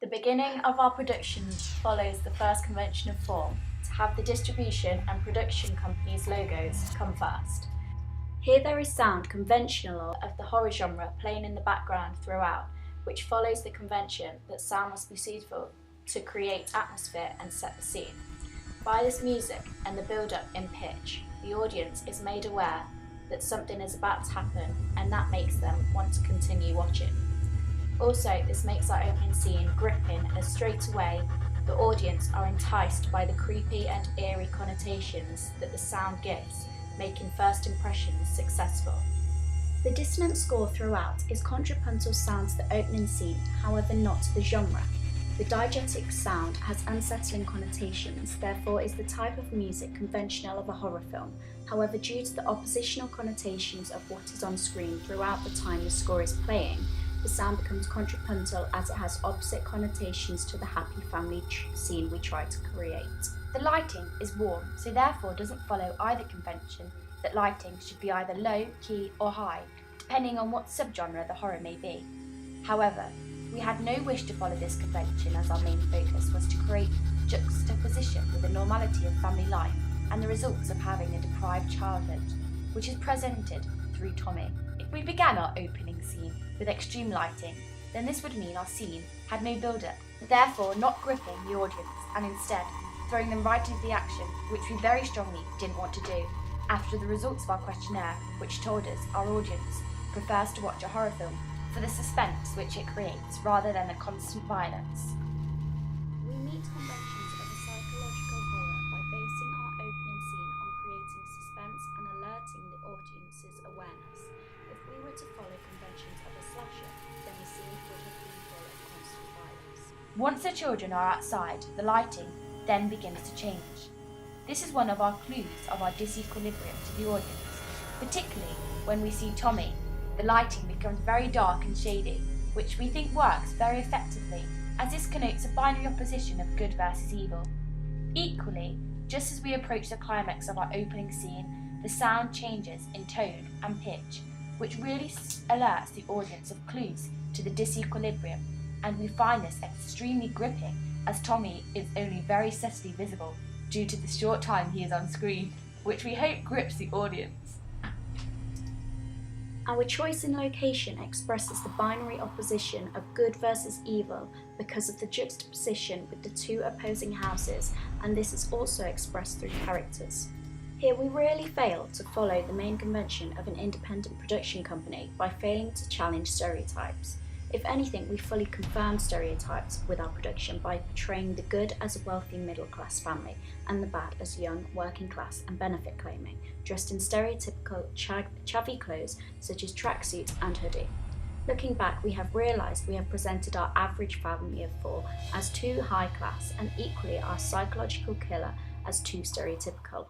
The beginning of our production follows the first convention of form, to have the distribution and production company's logos come first. Here there is sound conventional of the horror genre playing in the background throughout, which follows the convention that sound must be suitable to create atmosphere and set the scene. By this music and the build-up in pitch, the audience is made aware that something is about to happen, and that makes them want to continue watching. Also, this makes our opening scene gripping, as straight away the audience are enticed by the creepy and eerie connotations that the sound gives, making first impressions successful. The dissonant score throughout is contrapuntal sound to the opening scene, however not to the genre. The diegetic sound has unsettling connotations, therefore is the type of music conventional of a horror film. However, due to the oppositional connotations of what is on screen throughout the time the score is playing, the sound becomes contrapuntal as it has opposite connotations to the happy family scene we try to create. The lighting is warm, so therefore doesn't follow either convention that lighting should be either low, key or high, depending on what subgenre the horror may be. However, we had no wish to follow this convention, as our main focus was to create juxtaposition with the normality of family life and the results of having a deprived childhood, which is presented through Tommy. If we began our opening scene with extreme lighting, then this would mean our scene had no build-up, therefore not gripping the audience, and instead throwing them right into the action, which we very strongly didn't want to do, after the results of our questionnaire, which told us our audience prefers to watch a horror film for the suspense which it creates rather than the constant violence. We meet conventions of a psychological horror by basing our opening scene on creating suspense and alerting the audience's awareness. If we were to follow conventions of a slasher, then the scene would have been full of constant violence. Once the children are outside, the lighting then begins to change. This is one of our clues of our disequilibrium to the audience, particularly when we see Tommy. The lighting becomes very dark and shady, which we think works very effectively, as this connotes a binary opposition of good versus evil. Equally, just as we approach the climax of our opening scene, the sound changes in tone and pitch, which really alerts the audience of clues to the disequilibrium, and we find this extremely gripping, as Tommy is only very subtly visible due to the short time he is on screen, which we hope grips the audience. Our choice in location expresses the binary opposition of good versus evil because of the juxtaposition with the two opposing houses, and this is also expressed through characters. Here we really fail to follow the main convention of an independent production company by failing to challenge stereotypes. If anything, we fully confirm stereotypes with our production by portraying the good as a wealthy middle-class family and the bad as young, working class and benefit claiming, dressed in stereotypical chavvy clothes such as tracksuit and hoodie. Looking back, we have realised we have presented our average family of four as too high class and equally our psychological killer as too stereotypical.